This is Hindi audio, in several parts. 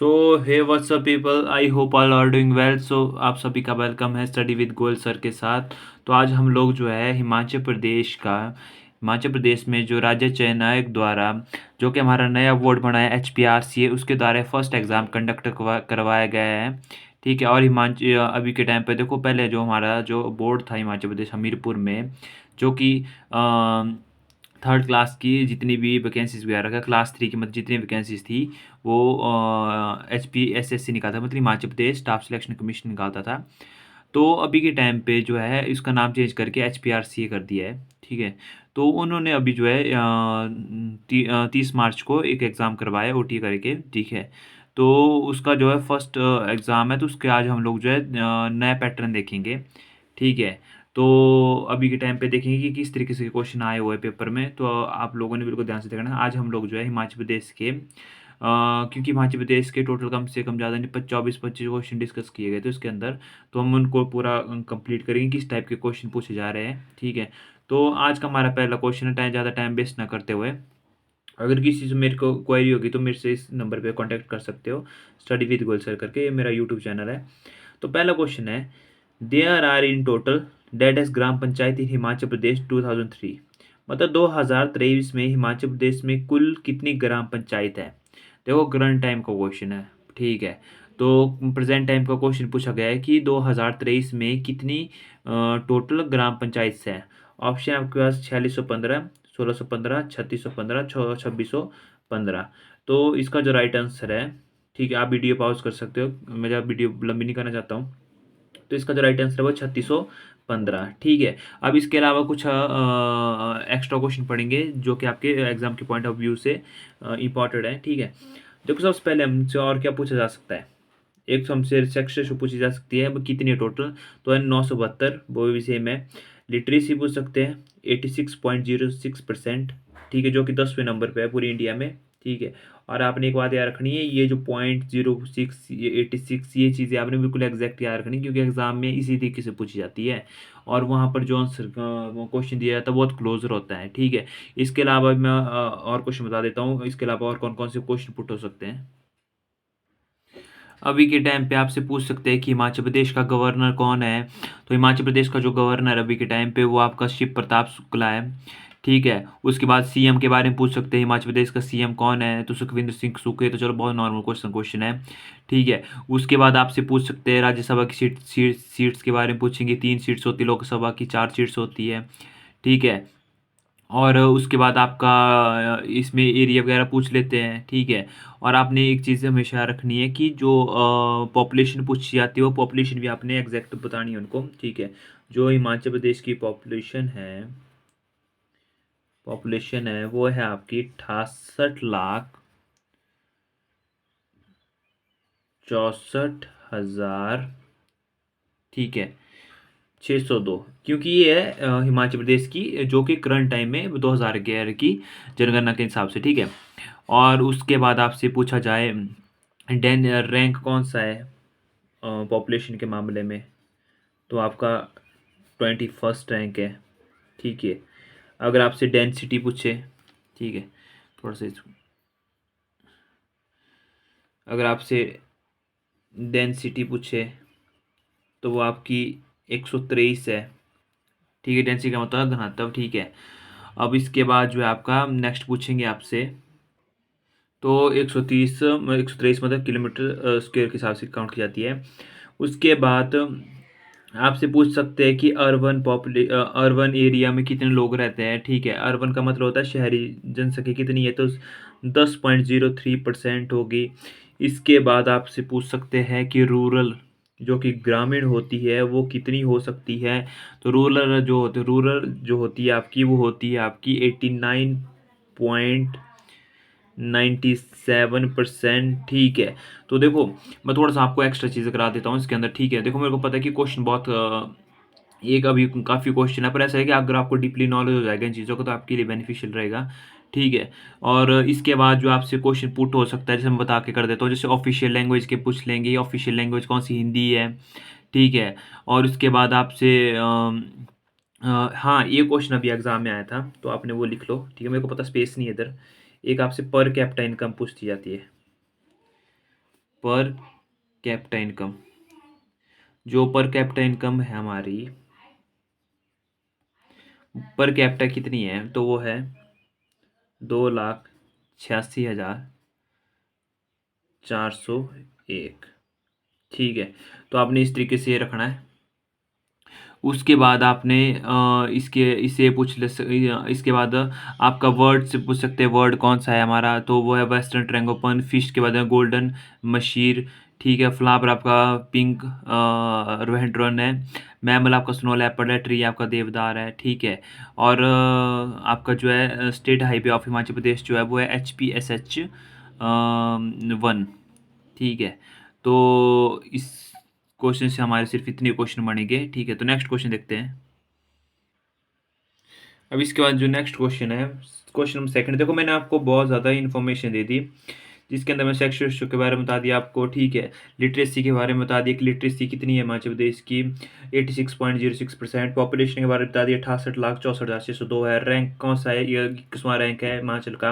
So hey what's up people, I hope all are doing well. So आप सभी का वेलकम है स्टडी विद गोयल सर के साथ। तो आज हम लोग जो है हिमाचल प्रदेश में जो राज्य चयन आयोग द्वारा जो कि हमारा नया बोर्ड बना है HPRCA, उसके द्वारा फर्स्ट एग्ज़ाम कंडक्ट करवाया गया है। ठीक है। और हिमाचल अभी के टाइम पे देखो, पहले जो हमारा जो बोर्ड था हिमाचल प्रदेश हमीरपुर में, जो कि थर्ड क्लास की जितनी भी वैकेंसीज वगैरह का, क्लास 3 की मतलब जितनी वैकेंसीज थी वो HPSSC निकालता था, मतलब Himachal Pradesh staff selection commission निकालता था। तो अभी के टाइम पे जो है इसका नाम चेंज करके HPRCA कर दिया है। ठीक है। तो उन्होंने अभी जो है 30 मार्च को एक एग्ज़ाम करवाया OT करके। ठीक है। तो उसका जो है फर्स्ट एग्ज़ाम है, तो उसके आज हम लोग जो है नया पैटर्न देखेंगे। ठीक है। तो अभी के टाइम पे देखेंगे कि किस तरीके से क्वेश्चन आए हुए हैं पेपर में, तो आप लोगों ने बिल्कुल ध्यान से देखना है। आज हम लोग जो है हिमाचल प्रदेश के क्योंकि हिमाचल प्रदेश के टोटल कम से कम ज़्यादा नहीं 24-25 क्वेश्चन डिस्कस किए गए थे उसके अंदर, तो हम उनको पूरा कंप्लीट करेंगे किस टाइप के क्वेश्चन पूछे जा रहे हैं। ठीक है। तो आज का हमारा पहला क्वेश्चन है, ज़्यादा टाइम वेस्ट ना करते हुए, अगर किसी से मेरे को क्वेरी होगी तो मेरे से इस नंबर पे कांटेक्ट कर सकते हो, स्टडी विद गोल सर करके, ये मेरा यूट्यूब चैनल है। तो पहला क्वेश्चन है, there are in total date as gram panchayat in Himachal Pradesh 2003। मतलब 2023 में हिमाचल प्रदेश में कुल कितनी ग्राम पंचायत है। देखो करंट टाइम का क्वेश्चन है। ठीक है। तो प्रेजेंट टाइम का क्वेश्चन पूछा गया है कि 2023 में कितनी टोटल ग्राम पंचायत है। ऑप्शन आपके पास 4615, 1615, 3615, 2615। तो इसका जो राइट आंसर है, ठीक है, आप वीडियो पॉज कर सकते हो, मैं जब वीडियो लंबी नहीं करना चाहता हूँ। तो इसका जो राइट आंसर है वो 3615। ठीक है। अब इसके अलावा कुछ एक्स्ट्रा क्वेश्चन पढ़ेंगे जो कि आपके एग्जाम के पॉइंट ऑफ व्यू से इंपॉर्टेंट है। ठीक है। देखो सबसे पहले हमसे और क्या पूछा जा सकता है, एक तो हमसे सेक्शन पूछी जा सकती है, वो कितनी है टोटल, तो है 972, वो भी सेम है। लिटरेसी पूछ सकते हैं 86.06%। ठीक है, जो कि 10वें नंबर पे है पूरी इंडिया में। ठीक है। और आपने एक बात याद रखनी है, ये जो 0.06, ये 86, ये चीज़ें आपने बिल्कुल एग्जैक्ट याद रखनी, क्योंकि एग्जाम में इसी तरीके से पूछी जाती है और वहाँ पर जो आंसर क्वेश्चन दिया जाता है बहुत क्लोजर होता है। ठीक है। इसके अलावा मैं और क्वेश्चन बता देता हूँ, इसके अलावा और कौन कौन से क्वेश्चन पुट हो सकते हैं। अभी के टाइम पे आपसे पूछ सकते हैं कि हिमाचल प्रदेश का गवर्नर कौन है। तो हिमाचल प्रदेश का जो गवर्नर अभी के टाइम पे वो आपका शिव प्रताप शुक्ला है। ठीक है। उसके बाद सीएम के बारे में पूछ सकते हैं, हिमाचल प्रदेश का सीएम कौन है, तो सुखविंदर सिंह सुक्खू है। तो चलो बहुत नॉर्मल क्वेश्चन है। ठीक है। उसके बाद आपसे पूछ सकते हैं राज्यसभा की सीट्स के बारे में पूछेंगे, 3 सीट्स होती है, लोकसभा की 4 सीट्स होती है। ठीक है। और उसके बाद आपका इसमें एरिया वगैरह पूछ लेते हैं। ठीक है। और आपने एक चीज़ हमेशा रखनी है कि जो पॉपुलेशन पूछी जाती है वो पॉपुलेशन भी आपने एग्जैक्ट बतानी है उनको। ठीक है। जो हिमाचल प्रदेश की पॉपुलेशन है वो है आपकी 68,64,000। ठीक है। 602, क्योंकि ये है हिमाचल प्रदेश की जो कि करंट टाइम में 2011 की जनगणना के हिसाब से। ठीक है। और उसके बाद आपसे पूछा जाए डेन रैंक कौन सा है पॉपुलेशन के मामले में, तो आपका 21st रैंक है। ठीक है। अगर आपसे डेंसिटी पूछे, ठीक है, थोड़ा सा अगर आपसे डेंसिटी पूछे तो वो आपकी 123 है। ठीक है। डेंसिटी का मतलब घनत्व। ठीक है। अब इसके बाद जो है आपका नेक्स्ट पूछेंगे आपसे, तो 123 मतलब किलोमीटर स्क्वायर के हिसाब से काउंट की जाती है। उसके बाद आपसे पूछ सकते हैं कि अर्बन एरिया में कितने लोग रहते हैं। ठीक है। अर्बन का मतलब होता है शहरी जनसंख्या कितनी है, तो 10.03% होगी। इसके बाद आपसे पूछ सकते हैं कि रूरल जो कि ग्रामीण होती है वो कितनी हो सकती है। तो रूरल जो होती है आपकी, वो होती है आपकी 89.97%। ठीक है। तो देखो मैं थोड़ा सा आपको एक्स्ट्रा चीज़ें करा देता हूँ इसके अंदर। ठीक है। देखो मेरे को पता है कि क्वेश्चन बहुत एक अभी काफ़ी क्वेश्चन है, पर ऐसा है कि अगर आपको डीपली नॉलेज हो जाएगा इन चीज़ों का तो आपके लिए बेनिफिशियल रहेगा। ठीक है। और इसके बाद जो आपसे क्वेश्चन पुट हो सकता है, जैसे मैं बता के कर देता हूँ, जैसे ऑफिशियल लैंग्वेज के पूछ लेंगे, ऑफिशियल लैंग्वेज कौन सी, हिंदी है। ठीक है। और उसके बाद आपसे हाँ, ये क्वेश्चन अभी एग्जाम में आया था तो आपने वो लिख लो। ठीक है। मेरे को पता स्पेस नहीं है इधर। एक आपसे पर कैपिटा इनकम पूछती जाती है। पर कैपिटा इनकम, जो पर कैपिटा इनकम है हमारी, पर कैपिटा कितनी है, तो वो है 2,86,401। ठीक है, तो आपने इस तरीके से ये रखना है। उसके बाद आपने इसके इसे इसके बाद आपका वर्ड से पूछ सकते हैं, वर्ड कौन सा है हमारा, तो वो है वेस्टर्न ट्रैंगोपन। फिश के बाद है गोल्डन मशीर। ठीक है, फ्लावर आपका पिंक रोहेड्रॉन है। मैमल आपका स्नो लेपर्ड है। ट्री आपका देवदार है। ठीक है, और आपका जो है स्टेट हाईवे ऑफ हिमाचल प्रदेश जो है वो है HPSH 1। ठीक है, तो इस क्वेश्चन से हमारे सिर्फ इतने क्वेश्चन बनेंगे। ठीक है, तो नेक्स्ट क्वेश्चन देखते हैं। अब इसके बाद जो नेक्स्ट क्वेश्चन है, क्वेश्चन नंबर सेकंड। देखो मैंने आपको बहुत ज़्यादा इन्फॉर्मेशन दे दी, जिसके अंदर मैं सेक्स रेशियो के बारे में बता दिया आपको। ठीक है, लिटरेसी के बारे में बता दिया कि लिटरेसी कितनी है हिमाचल प्रदेश की, 86.06%। पॉपुलेशन के बारे में बता दिया, 68,64,602 है। रैंक कौन सा है, ये 21वां रैंक है हिमाचल का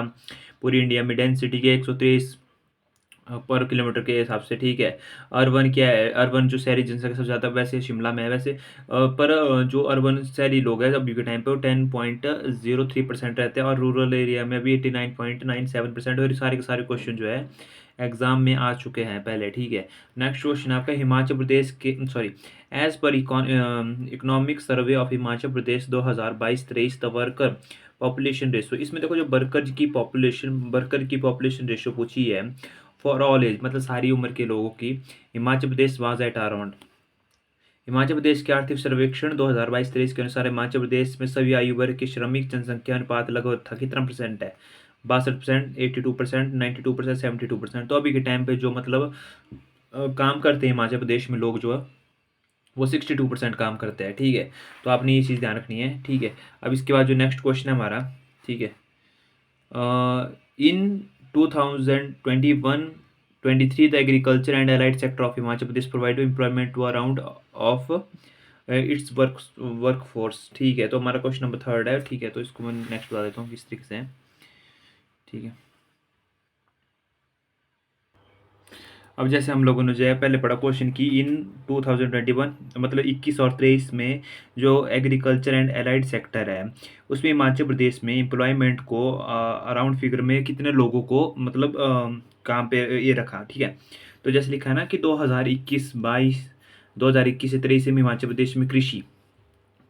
पूरी इंडिया में। डेंसिटी के 123 पर किलोमीटर के हिसाब से। ठीक है, अर्बन क्या है, अर्बन जो शहरी जनसंख्या सबसे ज़्यादा वैसे शिमला में है वैसे, पर जो अर्बन शहरी लोग हैं अभी के टाइम पे वो 10.03% रहते हैं, और रूरल एरिया में भी 89.97%। और ये सारे के सारे क्वेश्चन जो है एग्जाम में आ चुके हैं पहले। ठीक है, नेक्स्ट क्वेश्चन आपका हिमाचल प्रदेश के, sorry, as per economic survey of Himachal Pradesh 2022-23 the worker population ratio. इसमें देखो जो वर्कर की पॉपुलेशन रेशो पूछी है फॉर ऑल एज, मतलब सारी उम्र के लोगों की, Himachal Pradesh was at around. Himachal Pradesh के आर्थिक सर्वेक्षण 2022-23 के अनुसार हिमाचल प्रदेश में सभी आयु वर्ग की श्रमिक जनसंख्या अनुपात लगभग था कितना परसेंट है, 62%, 82%, 92%, 72%। तो अभी के टाइम पे जो मतलब काम करते हैं हिमाचल प्रदेश में लोग जो है वो 62% काम करते हैं। ठीक है, तो आपने ये चीज़ ध्यान रखनी है। ठीक है, अब इसके बाद जो नेक्स्ट क्वेश्चन है हमारा, ठीक है, in 2021-23 the agriculture and allied sector of Himachal Pradesh provide employment to around of its workforce। ठीक है, तो हमारा क्वेश्चन नंबर थर्ड है। ठीक है, तो इसको मैं नेक्स्ट बता देता हूँ किस तरीके से है। ठीक है, अब जैसे हम लोगों ने जो है पहले पढ़ा क्वेश्चन की, इन 2021 मतलब 21 और 23 में जो एग्रीकल्चर एंड एलाइड सेक्टर है उसमें हिमाचल प्रदेश में एम्प्लॉयमेंट को अराउंड फिगर में कितने लोगों को मतलब काम पे ये रखा। ठीक है, तो जैसे लिखा है ना कि 2021 से 23 में हिमाचल प्रदेश में कृषि,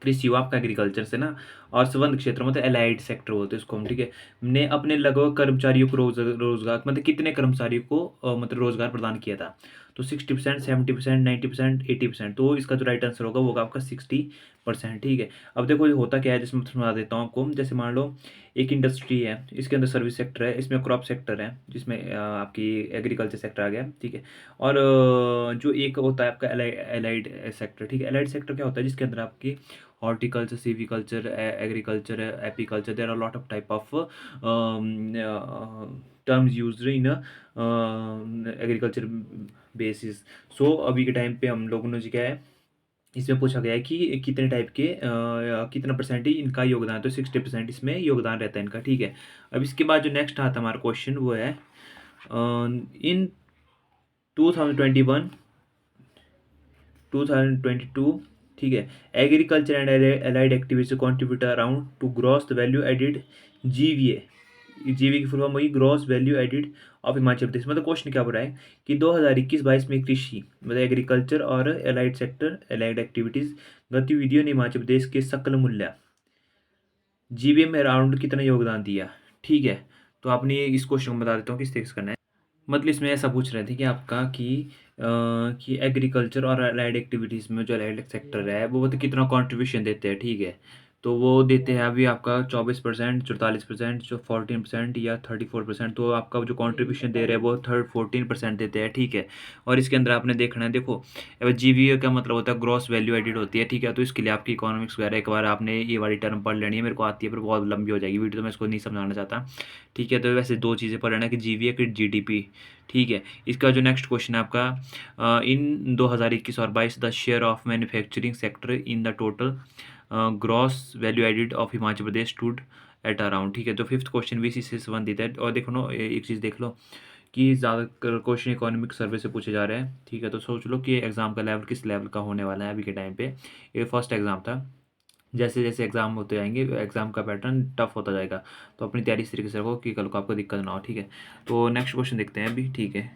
कृषि हुआ आपका एग्रीकल्चर से ना, और संबंध क्षेत्र मतलब एलाइड सेक्टर बोलते हैं इसको हम। ठीक है, ने अपने लगभग कर्मचारियों को रोजगार मतलब कितने कर्मचारियों को मतलब रोजगार प्रदान किया था, तो 60%, 70%, 90%, 80%। तो इसका जो राइट आंसर होगा वो होगा आपका 60%। ठीक है, अब देखो ये होता क्या है, जैसे मैं समझा देता हूँ आपको। जैसे मान लो एक इंडस्ट्री है, इसके अंदर सर्विस सेक्टर है, इसमें क्रॉप सेक्टर है, जिसमें आपकी एग्रीकल्चर सेक्टर आ गया। ठीक है, और जो एक होता है आपका एलाइड सेक्टर। ठीक है, एलाइड सेक्टर क्या होता है, जिसके अंदर आपकी horticulture, silviculture, agriculture, apiculture. There are a lot of type of terms used in agriculture basis. So अभी के टाइम पे हम लोगों ने जो क्या है इसमें पूछा गया है कि कितने टाइप के कितना परसेंट ही इनका योगदान है, तो 60% इसमें योगदान रहता है इनका। ठीक है, अब इसके बाद जो नेक्स्ट आता है हमारा क्वेश्चन वो है इन 2021 2022। ठीक है, agriculture and allied activities contribute around to gross value added GVA। GV की फुल फॉर्म होगी gross value added of Himachal Pradesh. मतलब क्वेश्चन क्या बोल रहा है कि 2021-22 में कृषि मतलब एग्रीकल्चर और एलाइड सेक्टर एलाइड एक्टिविटीज गतिविधियों ने हिमाचल प्रदेश के सकल मूल्य जीबीए में अराउंड कितना योगदान दिया। ठीक है, तो आपने इस क्वेश्चन को बता देता हूँ किस तरीके से करना है। मतलब इसमें ऐसा पूछ रहे थे कि आपका कि एग्रीकल्चर और अलाइड एक्टिविटीज़ में जो अलाइड सेक्टर है वो मतलब कितना कंट्रीब्यूशन देते हैं। ठीक है, तो वो देते हैं अभी आपका 24%, 44%, जो 14% या 34%। तो आपका जो कंट्रीब्यूशन दे रहे हैं वो 14% देते हैं। ठीक है, और इसके अंदर आपने देखना है, देखो GVA का मतलब होता है ग्रॉस वैल्यू एडिड होती है। ठीक है, तो इसके लिए आपकी इकोनॉमिक्स वगैरह एक बार आपने ये वाली टर्म पढ़ लेनी है, मेरे को आती है पर बहुत लंबी हो जाएगी वीडियो, तो मैं इसको नहीं समझाना चाहता। ठीक है, तो वैसे दो चीज़ें पढ़ लेना कि GVA कि GDP। ठीक है, इसका जो नेक्स्ट क्वेश्चन है आपका इन 2021 और 22 the share of manufacturing sector in the total gross value added of Himachal Pradesh stood at around. ठीक है, तो फिफ्थ क्वेश्चन भी इसी से संबंधित है। और देखो ना एक चीज़ देख लो कि ज़्यादातर क्वेश्चन इकोनॉमिक सर्वे से पूछे जा रहे हैं, ठीक है। तो सोच लो कि एग्ज़ाम का लेवल किस लेवल का होने वाला है अभी के टाइम पे। ये फर्स्ट एग्ज़ाम था। जैसे जैसे एग्ज़ाम होते जाएंगे एग्ज़ाम का पैटर्न टफ होता जाएगा। तो अपनी तैयारी इस तरीके से रखो कि कल को आपको दिक्कत ना हो, ठीक है। तो नेक्स्ट क्वेश्चन देखते हैं अभी, ठीक है।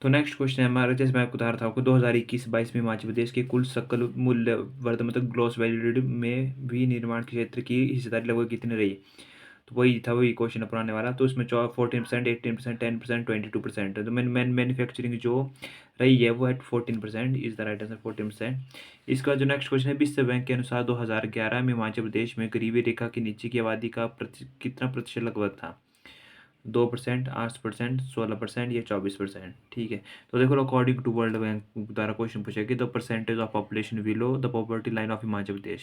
तो नेक्स्ट क्वेश्चन है हमारा, जैसे मैं आपको बता रहा था आपको 2021-22 में हिमाचल प्रदेश के कुल सकल मूल्य वर्धन मतलब ग्रॉस वैल्यू में भी निर्माण क्षेत्र की हिस्सेदारी लगभग कितनी रही। तो वही था, वही क्वेश्चन पुराने वाला। तो उसमें 14%, 18%, 10%, 22%। तो मैन्युफैक्चरिंग जो रही है वो है 14%, इज द राइट आंसर 14%। इसका जो नेक्स्ट क्वेश्चन है, विश्व बैंक के अनुसार 2011 में हिमाचल प्रदेश में गरीबी रेखा के नीचे की आबादी का कितना प्रतिशत लगभग था। 2%, 8%, 16% या 24%, ठीक है। तो देखो अकॉर्डिंग टू वर्ल्ड बैंक द्वारा क्वेश्चन पूछा कि the percentage of population below the poverty line of Himachal Pradesh,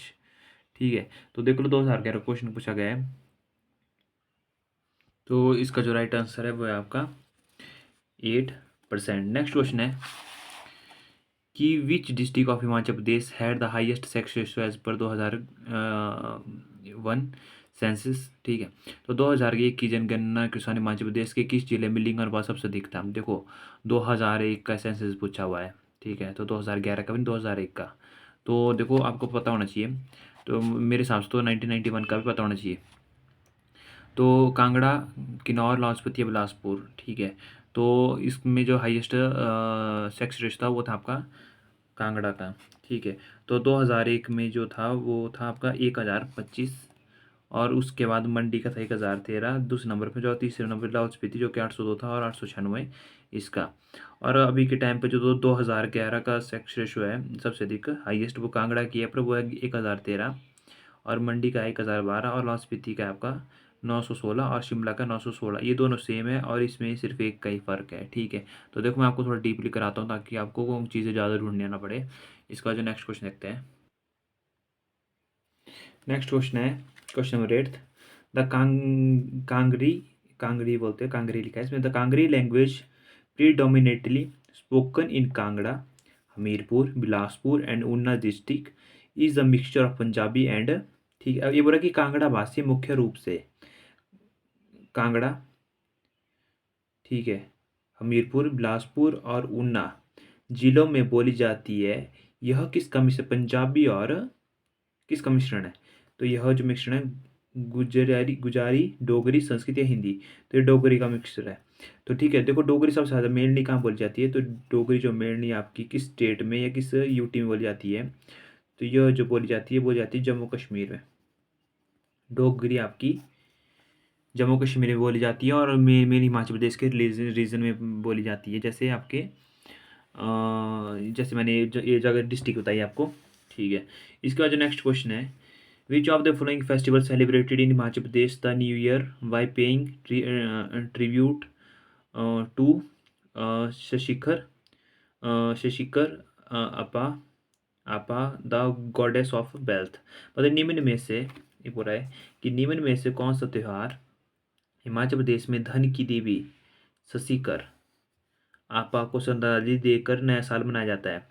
ठीक है। तो देख लो 2011 क्वेश्चन पूछा गया है। तो इसका जो राइट आंसर है वो है आपका 8%। नेक्स्ट क्वेश्चन है कि which district of Himachal Pradesh had the highest sex ratio as per 2001 census, ठीक है। तो 2001 की जनगणना के अनुसार हिमाचल प्रदेश के किस जिले में लिंग अनुपात सबसे अधिक था। देखो 2001 का सेंसस पूछा हुआ है, ठीक है। तो 2011 का भी 2001 का। तो देखो आपको पता होना चाहिए। तो मेरे हिसाब से तो 1991 का भी पता होना चाहिए। तो कांगड़ा, किन्नौर, लाहौल स्पीति, बिलासपुर, ठीक है। तो इसमें जो हाईएस्ट सेक्स रेशियो था वो था आपका कांगड़ा का, ठीक है। तो 2001 में जो था वो था आपका 1025। और उसके बाद मंडी का था 1013 दूसरे नंबर पे, जो तीसरे नंबर पर लाहौल स्पीति जो कि 802 था, और 896 इसका। और अभी के टाइम पे जो 2011 का सेक्स रेशियो है सबसे अधिक हाईएस्ट वो कांगड़ा की है, पर वो है 1013। और मंडी का 1012, और लाहौल स्पीति का आपका 916, और शिमला का 916। ये दोनों सेम है और इसमें सिर्फ एक का ही फ़र्क है, ठीक है। तो देखो मैं आपको थोड़ा डीपली कराता हूँ ताकि आपको वो चीज़ें ज़्यादा ढूंढने ना पड़े। इसका जो नेक्स्ट क्वेश्चन देखते हैं। नेक्स्ट क्वेश्चन है question number 8। The Kangri, Kangri बोलते हैं, कांगरी लिखा है इसमें। The Kangri language predominantly spoken in Kangra, Hamirpur, Bilaspur and Una district is a mixture of Punjabi and, ठीक है। अब ये बोला कि कांगड़ा भाषी मुख्य रूप से कांगड़ा, ठीक है, हमीरपुर, बिलासपुर और ऊना जिलों में बोली जाती है। यह किसका मिश्रण, पंजाबी और किसका मिश्रण है। तो यह जो मिश्रण है गुजरारी, गुजारी, डोगरी, संस्कृत या हिंदी। तो ये डोगरी का मिक्सचर है। तो ठीक है, देखो डोगरी सबसे ज़्यादा मेनली कहाँ बोली जाती है। तो डोगरी जो मेनली आपकी किस स्टेट में या किस यूटी में बोली जाती है। तो यह जो बोली जाती है जम्मू कश्मीर में। डोगरी आपकी जम्मू कश्मीर में बोली जाती है, और मेन हिमाचल प्रदेश के रीजन में बोली जाती है। जैसे आपके जैसे मैंने ये जगह डिस्ट्रिक्ट बताई आपको, ठीक है। इसके बाद जो नेक्स्ट क्वेश्चन है, which of the following festival celebrated in Himachal Pradesh the new year by paying tribute to Shashikhar, Shashikhar Apa, Apa the goddess of wealth. मतलब निम्न में से, ये बोल रहा है कि निम्न में से कौन सा त्यौहार हिमाचल प्रदेश में धन की देवी शशिकर आपा को श्रद्धांजलि देकर नया साल मनाया जाता है।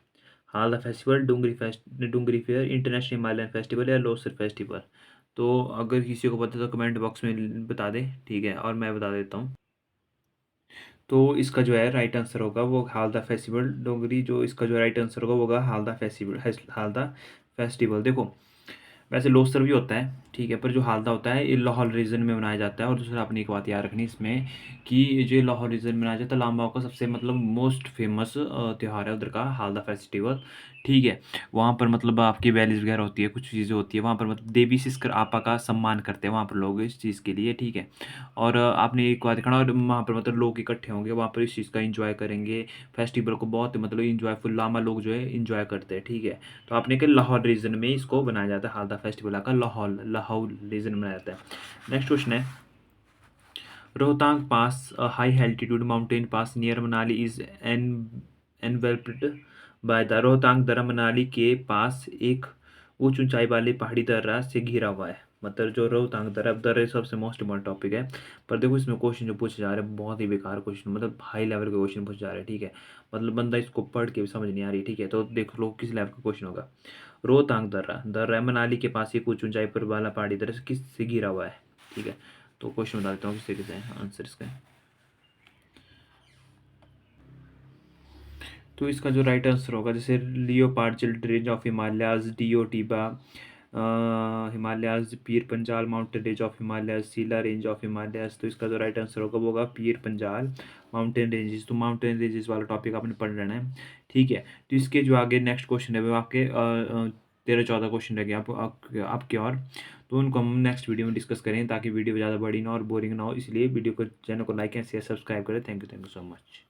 Halda festival, Dungri fair, international Himalayan festival या लोसर फेस्टिवल। तो अगर किसी को पता है तो कमेंट बॉक्स में बता दे, ठीक है। और मैं बता देता हूँ। तो इसका जो है राइट आंसर होगा वो हालदा फेस्टिवल डोंगरी, जो इसका जो राइट आंसर होगा वो होगा हालदा फेस्टिवल, हालदा फेस्टिवल। देखो वैसे लोसर भी होता है, ठीक है, पर जो हालदा होता है ये लाहौल रीजन में मनाया जाता है। और दूसरा अपनी एक बात याद रखनी इसमें कि जो लाहौल रीजन में मनाया जाता है, लांबाओ का सबसे मतलब मोस्ट फेमस त्यौहार है उधर का हालदा फेस्टिवल, ठीक है। वहाँ पर मतलब आपकी वैलीज वगैरह होती है, कुछ चीज़ें होती है वहाँ पर, मतलब देवी सिस्कर आपा का सम्मान करते हैं वहाँ पर लोग इस चीज़ के लिए, ठीक है। और आपने एक बात देखना, और वहाँ पर मतलब लोग इकट्ठे होंगे वहाँ पर इस चीज़ का इंजॉय करेंगे। फेस्टिवल को बहुत मतलब इंजॉयफुल लामा लोग जो है इंजॉय करते हैं, ठीक है। तो आपने कि लाहौल रीजन में इसको बनाया जाता है, हालदा फेस्टिवल का लाहौल लाहौल रीजन में बनाया जाता है। नेक्स्ट क्वेश्चन है, Rohtang pass high altitude mountain pass near Manali is enveloped by the Rohtang दर्रा मनाली के पास एक उच्च ऊंचाई वाली पहाड़ी दर्रा से घिरा हुआ है। मतलब जो रोहतांग दर्रा, दर्रे सबसे मोस्ट इम्पोर्टेंट टॉपिक है। पर देखो इसमें क्वेश्चन जो पूछे जा रहे हैं बहुत ही बेकार क्वेश्चन, मतलब हाई लेवल के क्वेश्चन पूछे जा रहे हैं, ठीक है। मतलब बंदा इसको पढ़ के भी समझ नहीं आ रही, ठीक है। तो देख लो किस लेवल का क्वेश्चन होगा। रोहतांग दर्रा, दर्रा मनाली के पास एक उच्च ऊंचाई पर वाला पहाड़ी दर्रा से किस से घिरा हुआ है, ठीक है। तो क्वेश्चन बता देता हूँ किस तरीके से है आंसर इसका। तो इसका जो राइट आंसर होगा, जैसे leopard chilled range of Himalayas, Deotibba Himalayas, Pir Panjal mountain range of Himalayas, Sila range of Himalayas. तो इसका जो राइट आंसर होगा वो होगा पीर पंजाल माउंटेन रेंजेस। तो माउंटेन रेंजेस वाला टॉपिक आपने पढ़ लेना है, ठीक है। तो इसके जो आगे नेक्स्ट क्वेश्चन है वो आपके 13-14 क्वेश्चन रह गए आपके और, तो उनको हम नेक्स्ट वीडियो में डिस्कस करें, ताकि वीडियो ज़्यादा बड़ी ना और बोरिंग ना हो। इसलिए वीडियो को, चैनल को लाइक एंड शेयर सब्सक्राइब करें। Thank you so much.